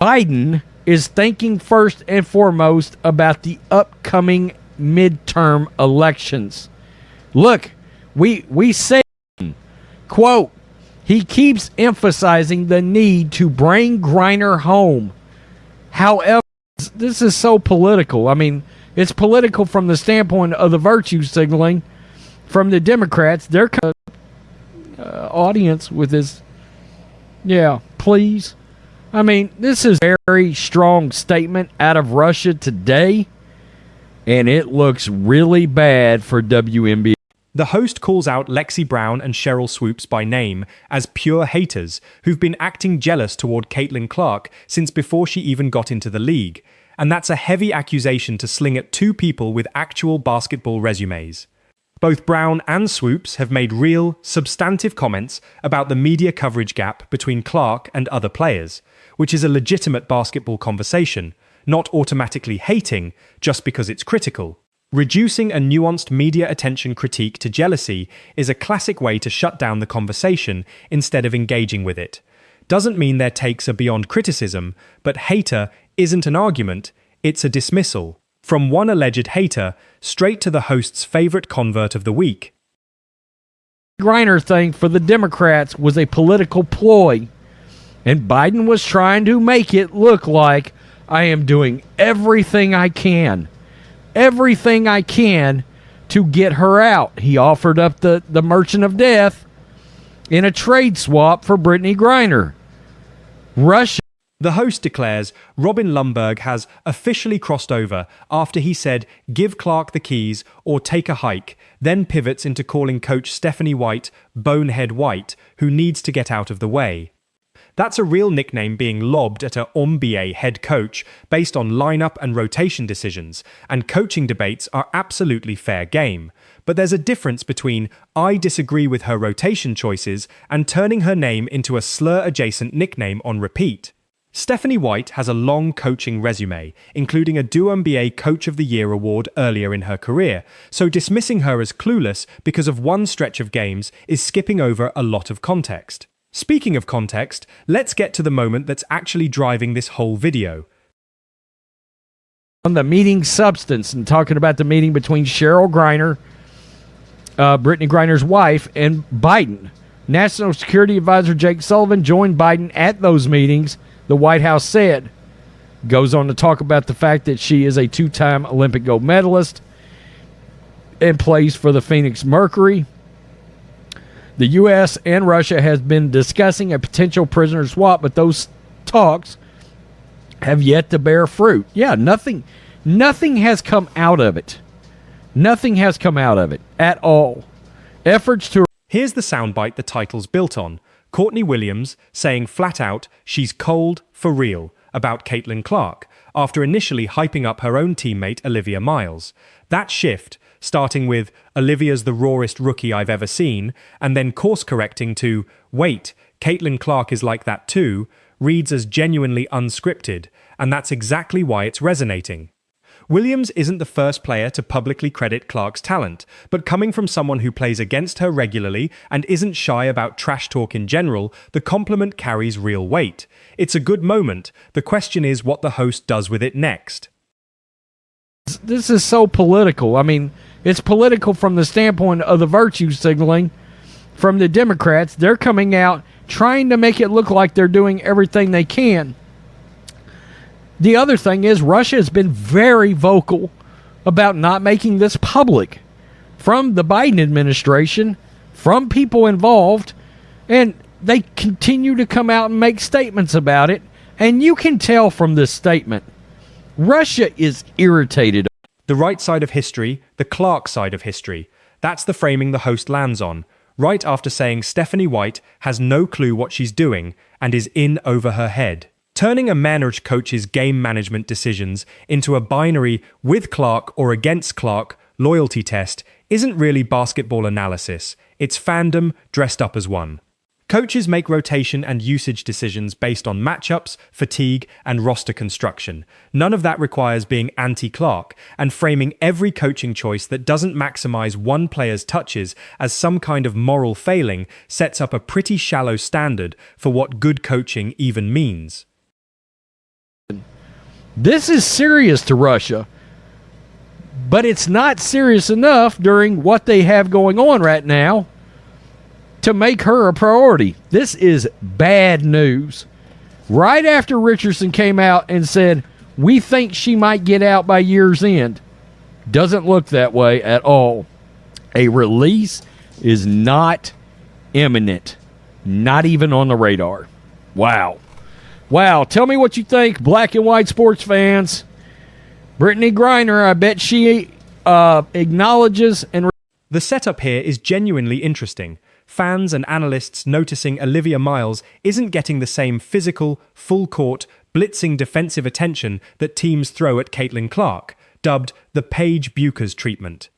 Biden is thinking first and foremost about the upcoming midterm elections. Look, we say, quote, he keeps emphasizing the need to bring Griner home. However, this is so political. I mean, it's political from the standpoint of the virtue signaling from the Democrats. Their audience with this, yeah, please. I mean, this is a very strong statement out of Russia today, and it looks really bad for WNBA. The host calls out Lexi Brown and Cheryl Swoops by name as pure haters who've been acting jealous toward Caitlin Clark since before she even got into the league, and that's a heavy accusation to sling at two people with actual basketball resumes. Both Brown and Swoops have made real, substantive comments about the media coverage gap between Clark and other players, which is a legitimate basketball conversation, not automatically hating just because it's critical. Reducing a nuanced media attention critique to jealousy is a classic way to shut down the conversation instead of engaging with it. Doesn't mean their takes are beyond criticism, but hater isn't an argument, it's a dismissal. From one alleged hater, straight to the host's favorite convert of the week. Griner thing for the Democrats was a political ploy, and Biden was trying to make it look like I am doing everything I can to get her out. He offered up the Merchant of Death in a trade swap for Brittany Griner. Russia. The host declares Robin Lumberg has officially crossed over after he said, "Give Clark the keys or take a hike," then pivots into calling coach Stephanie White Bonehead White, who needs to get out of the way. That's a real nickname being lobbed at a NBA head coach based on lineup and rotation decisions, and coaching debates are absolutely fair game. But there's a difference between "I disagree with her rotation choices" and turning her name into a slur-adjacent nickname on repeat. Stephanie White has a long coaching resume, including a WNBA Coach of the Year award earlier in her career, so dismissing her as clueless because of one stretch of games is skipping over a lot of context. Speaking of context, let's get to the moment that's actually driving this whole video. On the meeting substance, and talking about the meeting between Cheryl Griner, Brittany Griner's wife, and Biden. National Security Advisor Jake Sullivan joined Biden at those meetings, the White House said. Goes on to talk about the fact that she is a two-time Olympic gold medalist and plays for the Phoenix Mercury. The U.S. and Russia has been discussing a potential prisoner swap, but those talks have yet to bear fruit. Yeah, nothing has come out of it. Nothing has come out of it at all. Efforts to... Here's the soundbite the title's built on. Courtney Williams saying flat out she's cold for real about Caitlin Clark after initially hyping up her own teammate Olivia Miles. That shift, starting with "Olivia's the rawest rookie I've ever seen," and then course-correcting to "Wait, Caitlin Clark is like that too," reads as genuinely unscripted, and that's exactly why it's resonating. Williams isn't the first player to publicly credit Clark's talent, but coming from someone who plays against her regularly and isn't shy about trash talk in general, the compliment carries real weight. It's a good moment. The question is what the host does with it next. This is so political. I mean, it's political from the standpoint of the virtue signaling from the Democrats. They're coming out trying to make it look like they're doing everything they can. The other thing is Russia has been very vocal about not making this public from the Biden administration, from people involved, and they continue to come out and make statements about it. And you can tell from this statement, Russia is irritated. The right side of history, the Clark side of history. That's the framing the host lands on, right after saying Stephanie White has no clue what she's doing and is in over her head. Turning a managed coach's game management decisions into a binary with Clark or against Clark loyalty test isn't really basketball analysis, it's fandom dressed up as one. Coaches make rotation and usage decisions based on matchups, fatigue, and roster construction. None of that requires being anti-Clark and framing every coaching choice that doesn't maximize one player's touches as some kind of moral failing sets up a pretty shallow standard for what good coaching even means. This is serious to Russia, but it's not serious enough during what they have going on right now to make her a priority. This is bad news. Right after Richardson came out and said, we think she might get out by year's end. Doesn't look that way at all. A release is not imminent. Not even on the radar. Wow. Wow. Tell me what you think, black and white sports fans. Brittany Griner, I bet she acknowledges and... The setup here is genuinely interesting. Fans and analysts noticing Olivia Miles isn't getting the same physical, full-court, blitzing defensive attention that teams throw at Caitlin Clark, dubbed the Paige Buchers treatment.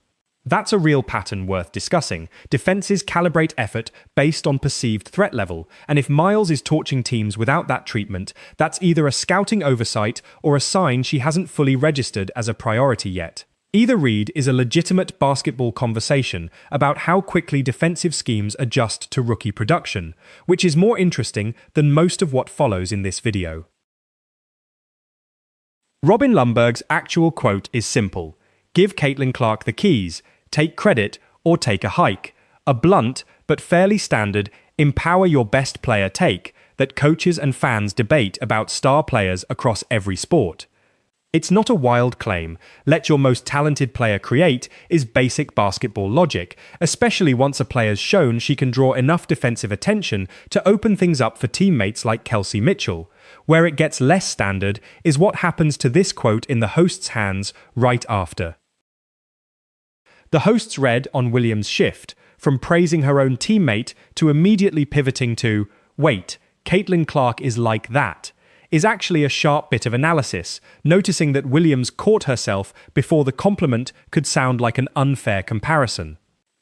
That's a real pattern worth discussing. Defenses calibrate effort based on perceived threat level, and if Miles is torching teams without that treatment, that's either a scouting oversight or a sign she hasn't fully registered as a priority yet. Either read is a legitimate basketball conversation about how quickly defensive schemes adjust to rookie production, which is more interesting than most of what follows in this video. Robin Lundberg's actual quote is simple: give Caitlin Clark the keys, take credit, or take a hike. A blunt, but fairly standard, empower your best player take that coaches and fans debate about star players across every sport. It's not a wild claim. Let your most talented player create is basic basketball logic, especially once a player's shown she can draw enough defensive attention to open things up for teammates like Kelsey Mitchell. Where it gets less standard is what happens to this quote in the host's hands right after. The hosts read on Williams' shift, from praising her own teammate to immediately pivoting to, wait, Caitlin Clark is like that, is actually a sharp bit of analysis, noticing that Williams caught herself before the compliment could sound like an unfair comparison.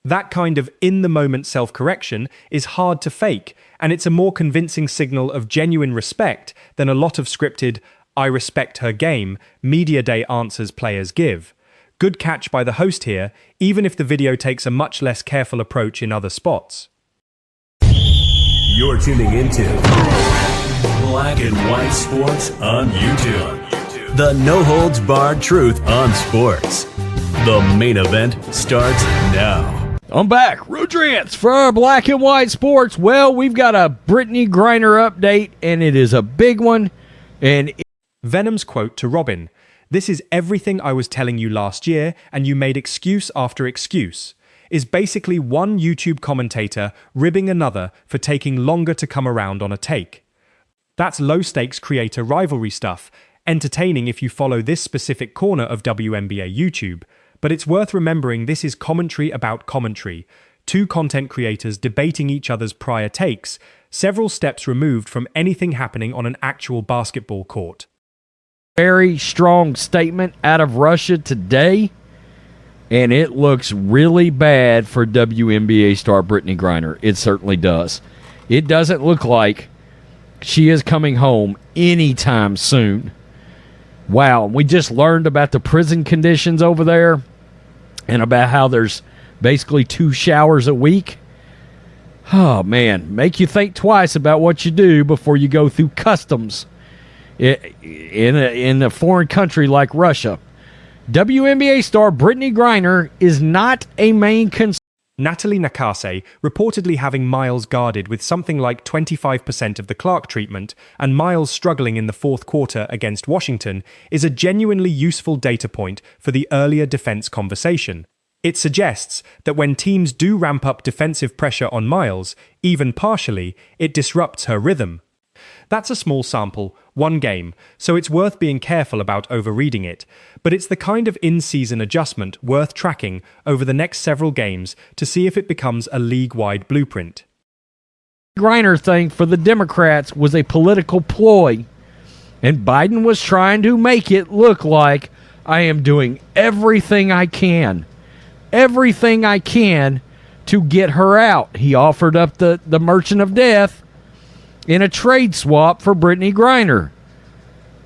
That kind of in-the-moment self-correction is hard to fake, and it's a more convincing signal of genuine respect than a lot of scripted, I respect her game, media day answers players give. Good catch by the host here, even if the video takes a much less careful approach in other spots. You're tuning into Black and White Sports on YouTube. The no-holds-barred truth on sports. The main event starts now. I'm back. Rudrance for Black and White Sports. Well, we've got a Brittany Griner update, and it is a big one. And Venom's quote to Robin: "This is everything I was telling you last year, and you made excuse after excuse," is basically one YouTube commentator ribbing another for taking longer to come around on a take. That's low-stakes creator rivalry stuff, entertaining if you follow this specific corner of WNBA YouTube, but it's worth remembering this is commentary about commentary, two content creators debating each other's prior takes, several steps removed from anything happening on an actual basketball court. very strong statement out of Russia today, and it looks really bad for WNBA star Brittany Griner. It certainly does. It doesn't look like she is coming home anytime soon. Wow, we just learned about the prison conditions over there and about how there's basically 2 showers a week. Oh, man, make you think twice about what you do before you go through customs in a foreign country like Russia. WNBA star Brittany Griner is not a main concern. Natalie Nakase, reportedly having Miles guarded with something like 25% of the Clark treatment, and Miles struggling in the fourth quarter against Washington, is a genuinely useful data point for the earlier defense conversation. It suggests that when teams do ramp up defensive pressure on Miles, even partially, it disrupts her rhythm. That's a small sample, 1 game, so it's worth being careful about overreading it, but it's the kind of in-season adjustment worth tracking over the next several games to see if it becomes a league-wide blueprint. Griner thing for the Democrats was a political ploy, and Biden was trying to make it look like I am doing everything I can to get her out. He offered up the Merchant of Death in a trade swap for Brittany Griner.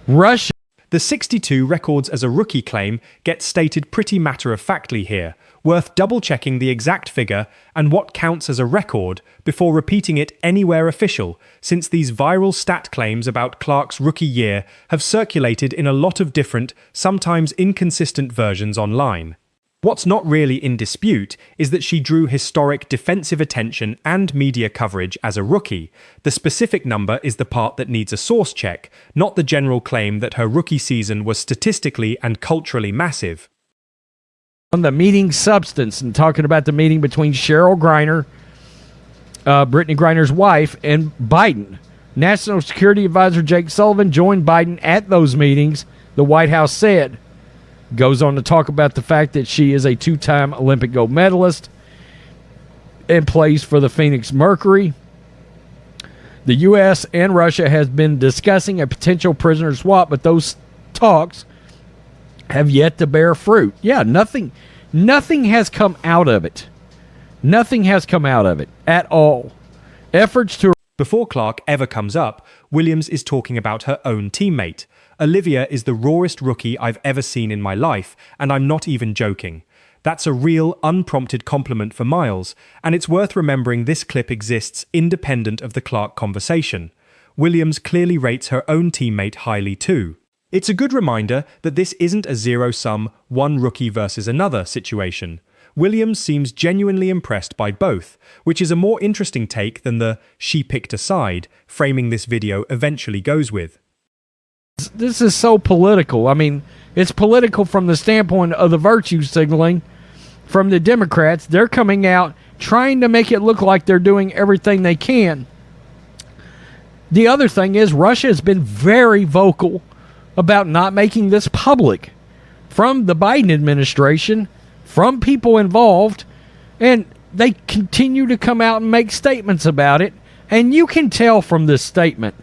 Russia. The 62 records as a rookie claim gets stated pretty matter-of-factly here, worth double-checking the exact figure and what counts as a record before repeating it anywhere official, since these viral stat claims about Clark's rookie year have circulated in a lot of different, sometimes inconsistent versions online. What's not really in dispute is that she drew historic defensive attention and media coverage as a rookie. The specific number is the part that needs a source check, not the general claim that her rookie season was statistically and culturally massive. On the meeting substance, and talking about the meeting between Cheryl Griner, Brittany Griner's wife, and Biden. National Security Advisor Jake Sullivan joined Biden at those meetings, the White House said. Goes on to talk about the fact that she is a two-time Olympic gold medalist and plays for the Phoenix Mercury. The U.S. and Russia has been discussing a potential prisoner swap, but those talks have yet to bear fruit. Yeah, nothing has come out of it. Nothing has come out of it at all. Efforts to... Before Clark ever comes up, Williams is talking about her own teammate. Olivia is the rawest rookie I've ever seen in my life, and I'm not even joking. That's a real, unprompted compliment for Miles, and it's worth remembering this clip exists independent of the Clark conversation. Williams clearly rates her own teammate highly too. It's a good reminder that this isn't a zero-sum, one rookie versus another situation. Williams seems genuinely impressed by both, which is a more interesting take than the "she picked a side" framing this video eventually goes with. This is so political. I mean, it's political from the standpoint of the virtue signaling from the Democrats. They're coming out trying to make it look like they're doing everything they can. The other thing is Russia has been very vocal about not making this public from the Biden administration, from people involved, and they continue to come out and make statements about it. And you can tell from this statement,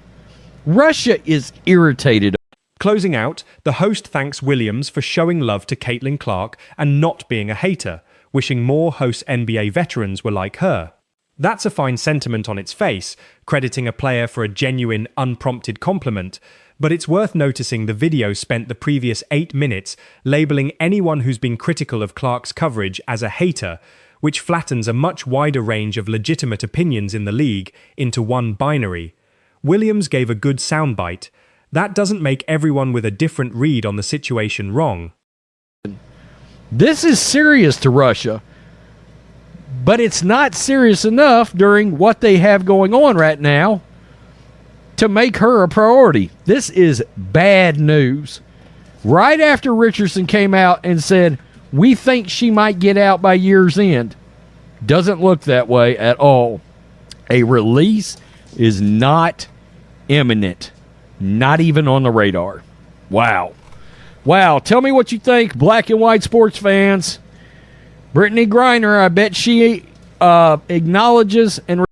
Russia is irritated. Closing out, the host thanks Williams for showing love to Caitlin Clark and not being a hater, wishing more host NBA veterans were like her. That's a fine sentiment on its face, crediting a player for a genuine, unprompted compliment, but it's worth noticing the video spent the previous 8 minutes labeling anyone who's been critical of Clark's coverage as a hater, which flattens a much wider range of legitimate opinions in the league into one binary. Williams gave a good soundbite. That doesn't make everyone with a different read on the situation wrong. This is serious to Russia, but it's not serious enough during what they have going on right now to make her a priority. This is bad news. Right after Richardson came out and said, we think she might get out by year's end. Doesn't look that way at all. A release is not imminent. Not even on the radar. Wow. Wow. Tell me what you think, black and white sports fans. Brittany Griner, I bet she acknowledges and